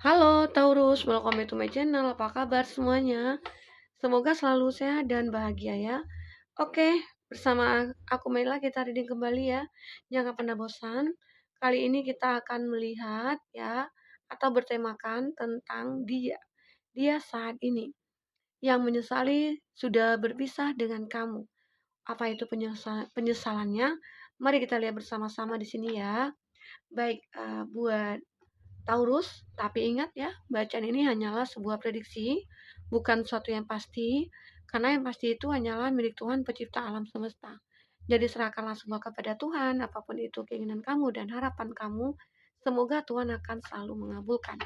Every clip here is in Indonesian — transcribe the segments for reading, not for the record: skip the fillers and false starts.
Halo Taurus, welcome to my channel. Apa kabar semuanya? Semoga selalu sehat dan bahagia ya. Oke, bersama aku Mela kita reading kembali ya. Jangan pernah bosan. Kali ini kita akan melihat ya atau bertemakan tentang dia. Dia saat ini yang menyesali sudah berpisah dengan kamu. Apa itu penyesalannya? Mari kita lihat bersama-sama di sini ya. Baik, buat Taurus, tapi ingat ya, bacaan ini hanyalah sebuah prediksi, bukan sesuatu yang pasti, karena yang pasti itu hanyalah milik Tuhan pencipta alam semesta. Jadi serahkanlah semua kepada Tuhan, apapun itu keinginan kamu dan harapan kamu, semoga Tuhan akan selalu mengabulkan.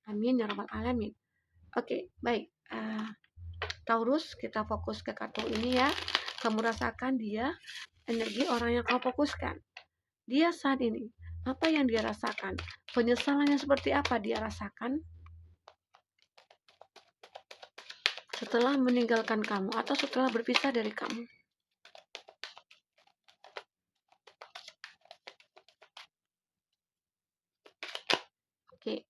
Amin ya rabbal alamin. Oke, baik. Taurus, kita fokus ke kartu ini ya. Kamu rasakan dia, energi orang yang kau fokuskan. Dia saat ini, apa yang dia rasakan? Penyesalannya seperti apa dia rasakan setelah meninggalkan kamu atau setelah berpisah dari kamu? Oke.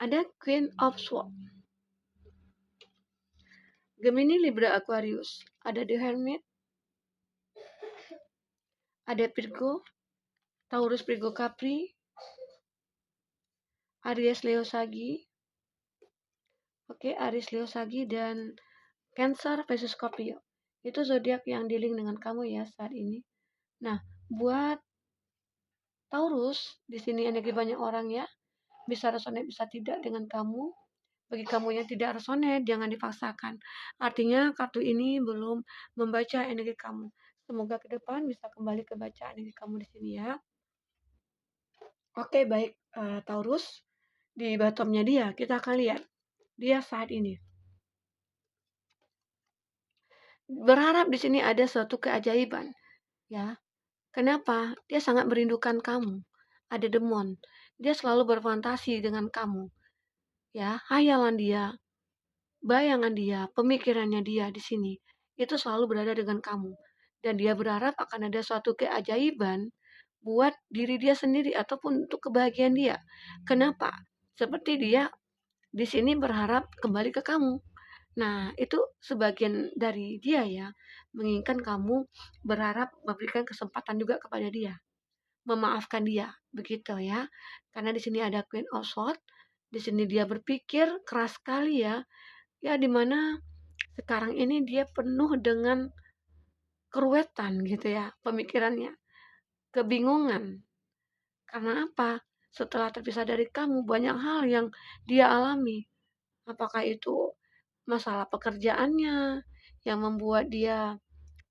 Ada Queen of Swords, Gemini, Libra, Aquarius. Ada The Hermit, ada Virgo, Taurus, Virgo, Capri, Aries, Leo, Sagi. Oke, Aries, Leo, Sagi, dan Cancer, Pisces, Scorpio. Itu zodiak yang dealing dengan kamu ya saat ini. Nah, buat Taurus, di sini energi banyak orang ya. Bisa resonate, bisa tidak dengan kamu. Bagi kamu yang tidak resonate, jangan dipaksakan. Artinya kartu ini belum membaca energi kamu. Semoga ke depan bisa kembali ke baca energi kamu di sini ya. Oke, baik Taurus. Di bottomnya dia, kita akan lihat dia saat ini. Berharap di sini ada suatu keajaiban, ya. Kenapa? Dia sangat merindukan kamu. Ada demon. Dia selalu berfantasi dengan kamu. Ya, hayalan dia, bayangan dia, pemikirannya dia di sini itu selalu berada dengan kamu. Dan dia berharap akan ada suatu keajaiban buat diri dia sendiri ataupun untuk kebahagiaan dia. Kenapa? Seperti dia di sini berharap kembali ke kamu. Nah, itu sebagian dari dia ya, menginginkan kamu berharap memberikan kesempatan juga kepada dia, memaafkan dia, begitu ya. Karena di sini ada Queen of Swords, di sini dia berpikir keras sekali ya, ya dimana sekarang ini dia penuh dengan keruwetan gitu ya pemikirannya, kebingungan. Karena apa? Setelah terpisah dari kamu banyak hal yang dia alami. Apakah itu masalah pekerjaannya yang membuat dia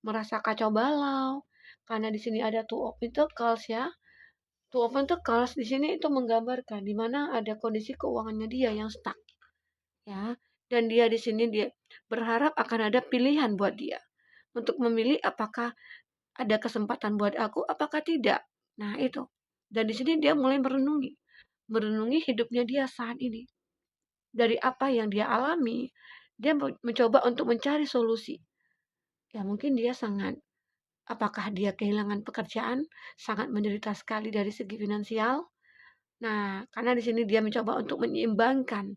merasa kacau balau? Karena di sini ada Two of Pentacles ya. Two of Pentacles di sini itu menggambarkan di mana ada kondisi keuangannya dia yang stuck ya. Dan dia di sini dia berharap akan ada pilihan buat dia untuk memilih apakah ada kesempatan buat aku, apakah tidak. Nah, itu. Dan di sini dia mulai merenungi hidupnya dia saat ini. Dari apa yang dia alami, dia mencoba untuk mencari solusi. Ya, mungkin dia apakah dia kehilangan pekerjaan, sangat menderita sekali dari segi finansial. Nah, karena di sini dia mencoba untuk menyeimbangkan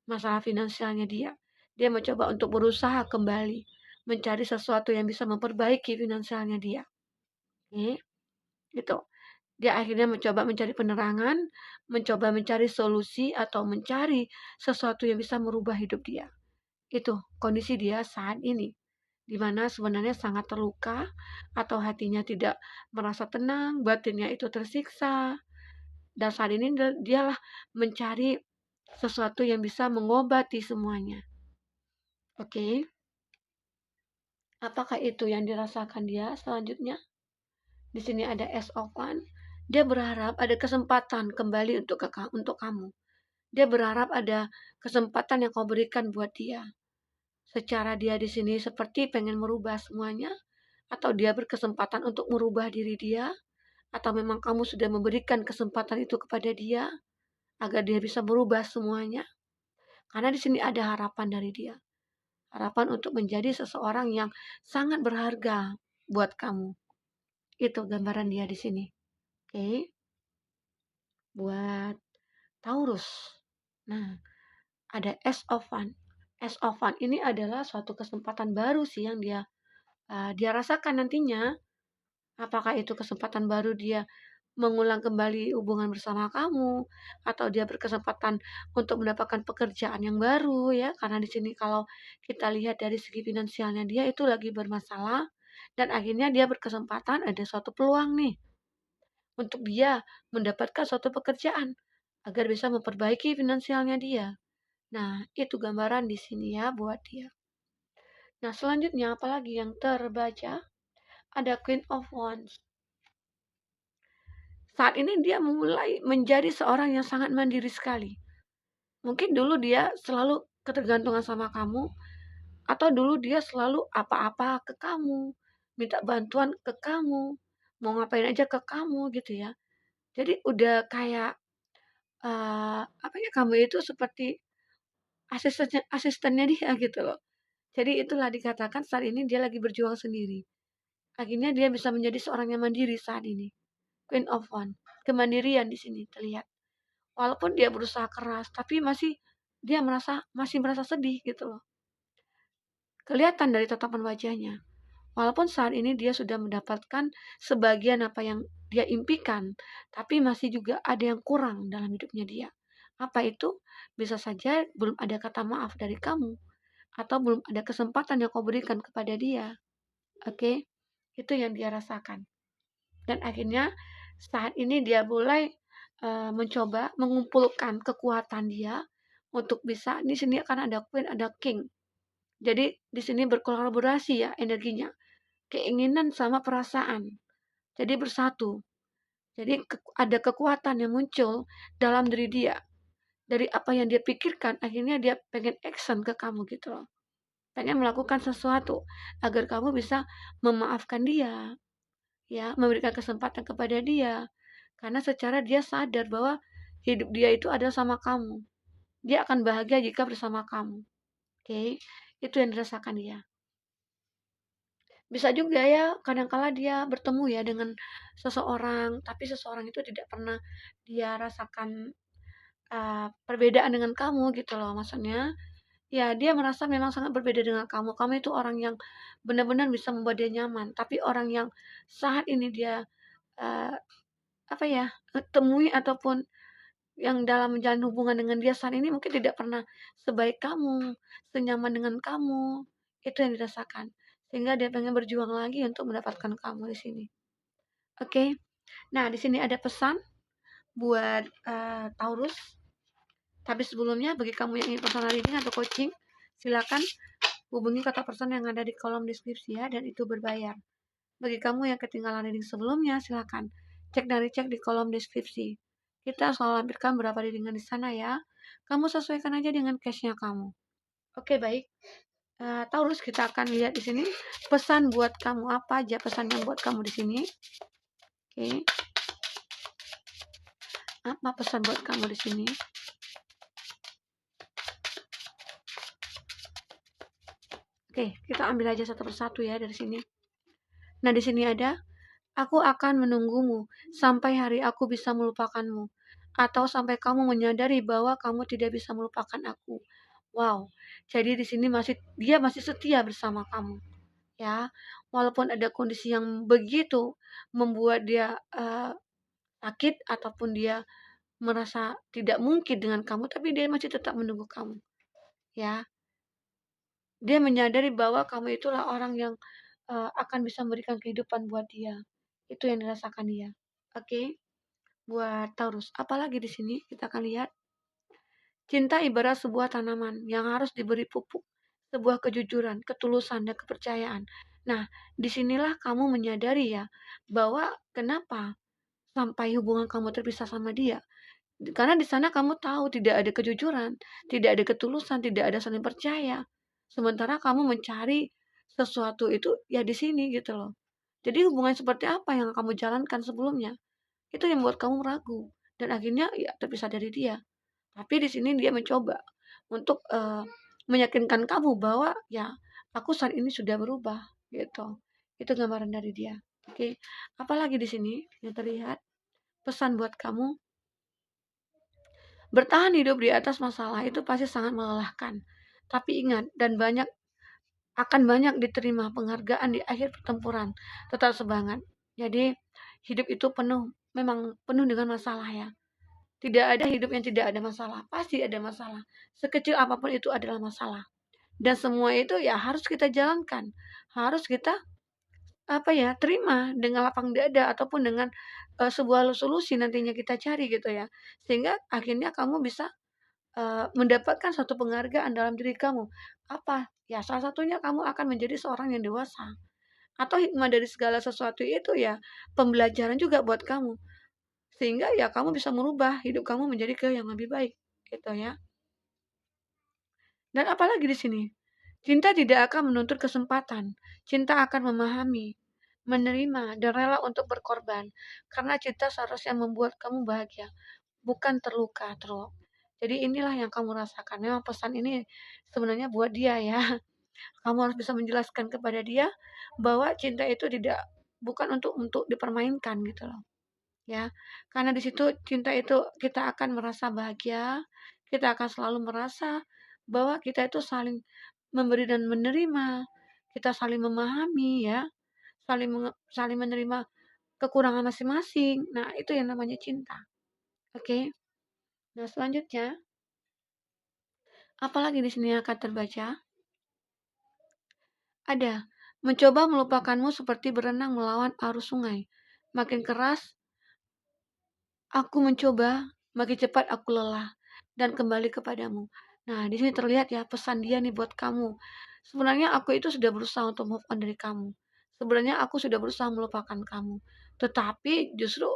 masalah finansialnya dia. Dia mencoba untuk berusaha kembali mencari sesuatu yang bisa memperbaiki finansialnya dia. Oke, gitu. Dia akhirnya mencoba mencari penerangan, mencoba mencari solusi atau mencari sesuatu yang bisa merubah hidup dia. Itu kondisi dia saat ini, di mana sebenarnya sangat terluka atau hatinya tidak merasa tenang, batinnya itu tersiksa. Dan saat ini dialah mencari sesuatu yang bisa mengobati semuanya. Oke. Apakah itu yang dirasakan dia selanjutnya? Di sini ada Ace of Wands. Dia berharap ada kesempatan kembali untuk kamu. Dia berharap ada kesempatan yang kau berikan buat dia. Secara dia di sini seperti pengen merubah semuanya, atau dia berkesempatan untuk merubah diri dia, atau memang kamu sudah memberikan kesempatan itu kepada dia agar dia bisa merubah semuanya. Karena di sini ada harapan dari dia. Harapan untuk menjadi seseorang yang sangat berharga buat kamu. Itu gambaran dia di sini. Oke, buat Taurus. Nah, ada Ace of Wands. Ace of Wands ini adalah suatu kesempatan baru sih yang dia rasakan nantinya. Apakah itu kesempatan baru dia mengulang kembali hubungan bersama kamu, atau dia berkesempatan untuk mendapatkan pekerjaan yang baru ya, karena di sini kalau kita lihat dari segi finansialnya dia itu lagi bermasalah, dan akhirnya dia berkesempatan ada suatu peluang nih untuk dia mendapatkan suatu pekerjaan agar bisa memperbaiki finansialnya dia. Nah, itu gambaran di sini ya buat dia. Nah, selanjutnya apalagi yang terbaca? Ada Queen of Wands. Saat ini dia mulai menjadi seorang yang sangat mandiri sekali. Mungkin dulu dia selalu ketergantungan sama kamu, atau dulu dia selalu apa-apa ke kamu, minta bantuan ke kamu, mau ngapain aja ke kamu gitu ya. Jadi udah kayak apa ya, kamu itu seperti asistennya dia gitu loh. Jadi itulah dikatakan saat ini dia lagi berjuang sendiri. Akhirnya dia bisa menjadi seorang yang mandiri saat ini. Queen of One. Kemandirian di sini terlihat. Walaupun dia berusaha keras, tapi dia masih merasa sedih gitu loh. Kelihatan dari tatapan wajahnya. Walaupun saat ini dia sudah mendapatkan sebagian apa yang dia impikan, tapi masih juga ada yang kurang dalam hidupnya dia. Apa itu? Bisa saja belum ada kata maaf dari kamu, atau belum ada kesempatan yang kau berikan kepada dia. Oke? Itu yang dia rasakan. Dan akhirnya saat ini dia mulai mencoba mengumpulkan kekuatan dia untuk bisa, di sini kan ada Queen, ada King. Jadi di sini berkolaborasi ya energinya, keinginan sama perasaan. Jadi bersatu. Jadi ada kekuatan yang muncul dalam diri dia. Dari apa yang dia pikirkan, akhirnya dia pengen action ke kamu gitu loh. Pengen melakukan sesuatu agar kamu bisa memaafkan dia, ya, memberikan kesempatan kepada dia. Karena secara dia sadar bahwa hidup dia itu ada sama kamu. Dia akan bahagia jika bersama kamu. Oke, itu yang dirasakan dia. Bisa juga ya, kadangkala dia bertemu ya dengan seseorang, tapi seseorang itu tidak pernah dia rasakan perbedaan dengan kamu gitu loh. Maksudnya, ya dia merasa memang sangat berbeda dengan kamu. Kamu itu orang yang benar-benar bisa membuat dia nyaman. Tapi orang yang saat ini dia uh, apa ya, temui ataupun yang dalam menjalin hubungan dengan dia saat ini mungkin tidak pernah sebaik kamu, senyaman dengan kamu. Itu yang dirasakan. Sehingga dia pengen berjuang lagi untuk mendapatkan kamu di sini. Oke. Nah, di sini ada pesan buat Taurus. Tapi sebelumnya bagi kamu yang ingin personal reading atau coaching, silakan hubungi kontak person yang ada di kolom deskripsi ya, dan itu berbayar. Bagi kamu yang ketinggalan reading sebelumnya, silakan cek dan cek di kolom deskripsi. Kita selalu lampirkan berapa readingan di sana ya. Kamu sesuaikan aja dengan case-nya kamu. Oke, baik. Taurus, kita akan lihat di sini pesan buat kamu, apa aja pesan yang buat kamu di sini. Oke. Apa pesan buat kamu di sini? Oke, kita ambil aja satu persatu ya dari sini. Nah, di sini ada, aku akan menunggumu sampai hari aku bisa melupakanmu, atau sampai kamu menyadari bahwa kamu tidak bisa melupakan aku. Wow, jadi di sini dia masih setia bersama kamu, ya. Walaupun ada kondisi yang begitu membuat dia sakit ataupun dia merasa tidak mungkin dengan kamu, tapi dia masih tetap menunggu kamu, ya. Dia menyadari bahwa kamu itulah orang yang akan bisa memberikan kehidupan buat dia. Itu yang dirasakan dia. Oke, buat Taurus. Apalagi di sini kita akan lihat, cinta ibarat sebuah tanaman yang harus diberi pupuk, sebuah kejujuran, ketulusan, dan kepercayaan. Nah, disinilah kamu menyadari ya bahwa kenapa sampai hubungan kamu terpisah sama dia. Karena di sana kamu tahu tidak ada kejujuran, tidak ada ketulusan, tidak ada saling percaya. Sementara kamu mencari sesuatu itu ya di sini gitu loh. Jadi hubungan seperti apa yang kamu jalankan sebelumnya? Itu yang membuat kamu ragu dan akhirnya ya terpisah dari dia. Tapi di sini dia mencoba untuk meyakinkan kamu bahwa ya aku saat ini sudah berubah gitu. Itu gambaran dari dia. Oke. Apalagi di sini yang terlihat? pesan buat kamu, bertahan hidup di atas masalah itu pasti sangat melelahkan. Tapi ingat, akan banyak diterima penghargaan di akhir pertempuran. Tetap semangat. Jadi hidup itu memang penuh dengan masalah ya. Tidak ada hidup yang tidak ada masalah. Pasti ada masalah. Sekecil apapun itu adalah masalah. Dan semua itu ya harus kita jalankan. Harus kita terima dengan lapang dada ataupun dengan sebuah solusi nantinya kita cari gitu ya. Sehingga akhirnya kamu bisa mendapatkan satu penghargaan dalam diri kamu. Apa? Ya salah satunya kamu akan menjadi seorang yang dewasa. Atau hikmah dari segala sesuatu itu ya pembelajaran juga buat kamu. Sehingga ya kamu bisa merubah hidup kamu menjadi ke yang lebih baik gitu ya. Dan apalagi di sini, cinta tidak akan menuntut kesempatan. Cinta akan memahami, menerima, dan rela untuk berkorban. Karena cinta seharusnya membuat kamu bahagia, bukan terluka terus. Jadi inilah yang kamu rasakan. Memang pesan ini sebenarnya buat dia ya. Kamu harus bisa menjelaskan kepada dia bahwa cinta itu bukan untuk dipermainkan gitu loh. Ya. Karena di situ cinta itu kita akan merasa bahagia, kita akan selalu merasa bahwa kita itu saling memberi dan menerima, kita saling memahami ya, saling menerima kekurangan masing-masing. Nah, itu yang namanya cinta. Oke. Nah, selanjutnya apalagi di sini akan terbaca? Ada. Mencoba melupakanmu seperti berenang melawan arus sungai. Makin keras aku mencoba, makin cepat aku lelah dan kembali kepadamu. Nah, di sini terlihat ya pesan dia nih buat kamu. Sebenarnya aku itu sudah berusaha untuk move on dari kamu. Sebenarnya aku sudah berusaha melupakan kamu. Tetapi justru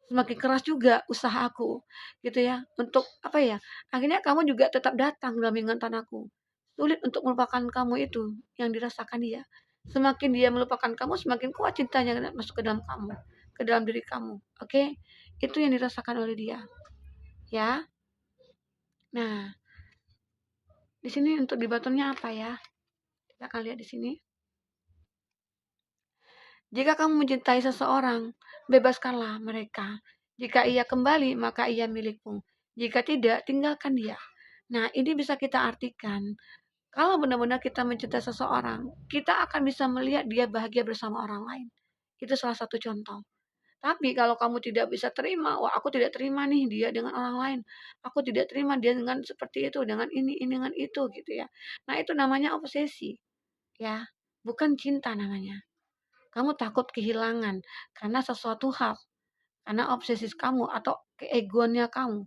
semakin keras juga usaha aku gitu ya untuk akhirnya kamu juga tetap datang dalam ingatan aku. Sulit untuk melupakan kamu itu yang dirasakan dia. Semakin dia melupakan kamu, semakin kuat cintanya masuk ke dalam kamu, ke dalam diri kamu. Oke, itu yang dirasakan oleh dia ya. Nah, di sini untuk di bottomnya apa ya, kita akan lihat di sini. Jika kamu mencintai seseorang, bebaskanlah mereka. Jika ia kembali, maka ia milikmu. Jika tidak, tinggalkan dia. Nah, ini bisa kita artikan. Kalau benar-benar kita mencintai seseorang, kita akan bisa melihat dia bahagia bersama orang lain. Itu salah satu contoh. Tapi kalau kamu tidak bisa terima, wah aku tidak terima nih dia dengan orang lain. Aku tidak terima dia dengan seperti itu, dengan ini dengan itu gitu ya. Nah, itu namanya obsesi, ya. Bukan cinta namanya. Kamu takut kehilangan karena sesuatu hal, karena obsesi kamu atau keegoannya kamu.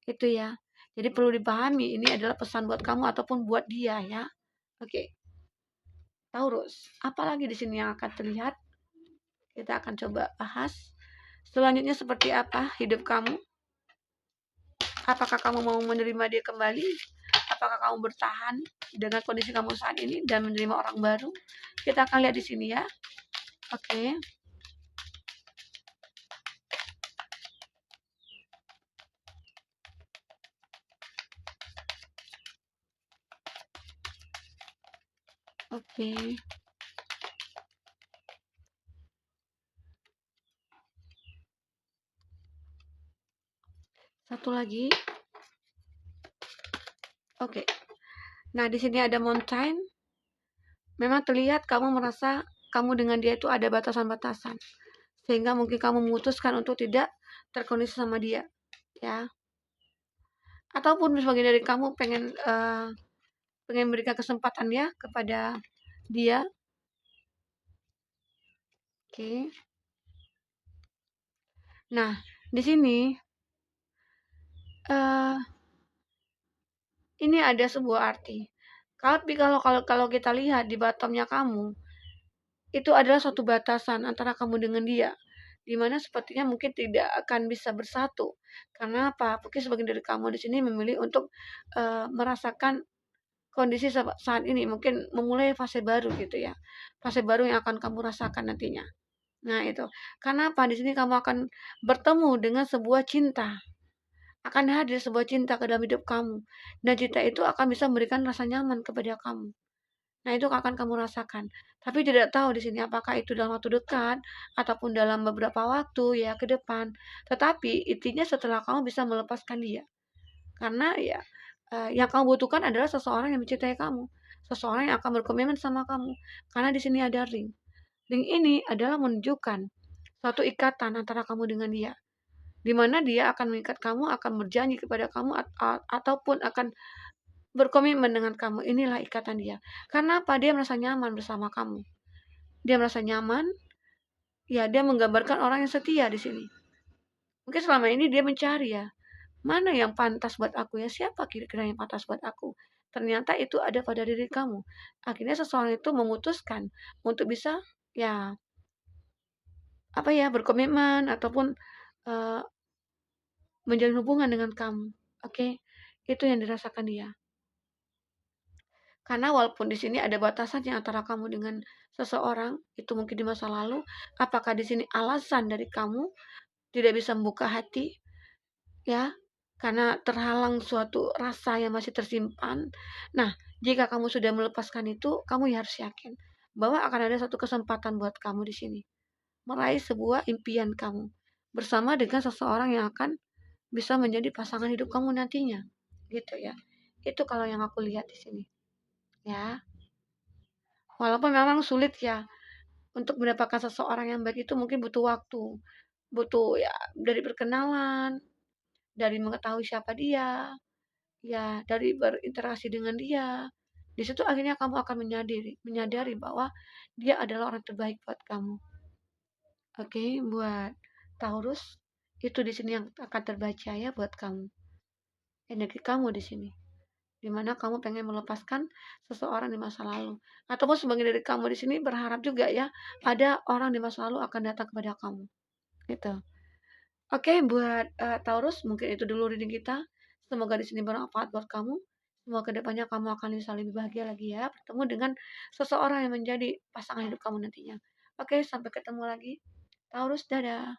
Itu ya. Jadi perlu dipahami ini adalah pesan buat kamu ataupun buat dia ya. Oke. Taurus, apalagi di sini yang akan terlihat? Kita akan coba bahas. Selanjutnya seperti apa hidup kamu? Apakah kamu mau menerima dia kembali? Apakah kamu bertahan dengan kondisi kamu saat ini dan menerima orang baru? Kita akan lihat di sini ya. Oke. Oke. Satu lagi. Oke. Nah, di sini ada mountain. Memang terlihat kamu merasa kamu dengan dia itu ada batasan-batasan. Sehingga mungkin kamu memutuskan untuk tidak terkondisi sama dia, ya. Ataupun sebagian dari kamu pengen berikan kesempatan ya kepada dia. Oke. Nah, di sini ini ada sebuah arti. Tapi kalau kita lihat di bottomnya kamu, itu adalah suatu batasan antara kamu dengan dia, di mana sepertinya mungkin tidak akan bisa bersatu. Karena apa? Mungkin sebagian dari kamu di sini memilih untuk merasakan kondisi saat ini, mungkin memulai fase baru gitu ya, fase baru yang akan kamu rasakan nantinya. Nah itu, karena apa? Di sini kamu akan bertemu dengan sebuah cinta, akan hadir sebuah cinta ke dalam hidup kamu, dan cinta itu akan bisa memberikan rasa nyaman kepada kamu. Nah, itu akan kamu rasakan. Tapi tidak tahu di sini apakah itu dalam waktu dekat ataupun dalam beberapa waktu ya ke depan. Tetapi intinya setelah kamu bisa melepaskan dia. Karena ya yang kamu butuhkan adalah seseorang yang mencintai kamu, seseorang yang akan berkomitmen sama kamu. Karena di sini ada ring. Ring ini adalah menunjukkan suatu ikatan antara kamu dengan dia, di mana dia akan mengikat kamu, akan berjanji kepada kamu ataupun akan berkomitmen dengan kamu. Inilah ikatan dia. Karena apa? Dia merasa nyaman bersama kamu. Dia merasa nyaman, ya dia menggambarkan orang yang setia di sini. Mungkin selama ini dia mencari ya, mana yang pantas buat aku ya, siapa kira-kira yang pantas buat aku. Ternyata itu ada pada diri kamu. Akhirnya seseorang itu memutuskan untuk bisa ya apa ya berkomitmen ataupun uh, menjalin hubungan dengan kamu. Oke, itu yang dirasakan dia. Karena walaupun di sini ada batasannya antara kamu dengan seseorang, itu mungkin di masa lalu, apakah di sini alasan dari kamu tidak bisa membuka hati, ya, karena terhalang suatu rasa yang masih tersimpan. Nah, jika kamu sudah melepaskan itu, kamu ya harus yakin bahwa akan ada satu kesempatan buat kamu di sini, meraih sebuah impian kamu bersama dengan seseorang yang akan bisa menjadi pasangan hidup kamu nantinya, gitu ya. Itu kalau yang aku lihat di sini, ya. Walaupun memang sulit ya untuk mendapatkan seseorang yang baik itu mungkin butuh waktu, butuh ya dari perkenalan, dari mengetahui siapa dia, ya dari berinteraksi dengan dia. Di situ akhirnya kamu akan menyadari bahwa dia adalah orang terbaik buat kamu. Oke, buat Taurus itu di sini yang akan terbaca ya buat kamu. Energi kamu di sini. Dimana kamu pengen melepaskan seseorang di masa lalu. Ataupun sebagian dari kamu di sini berharap juga ya ada orang di masa lalu akan datang kepada kamu. Gitu. Oke, buat Taurus mungkin itu dulu reading kita. Semoga di sini bermanfaat buat kamu. Semoga kedepannya kamu akan bisa lebih bahagia lagi ya, bertemu dengan seseorang yang menjadi pasangan hidup kamu nantinya. Oke, sampai ketemu lagi. Taurus, dadah.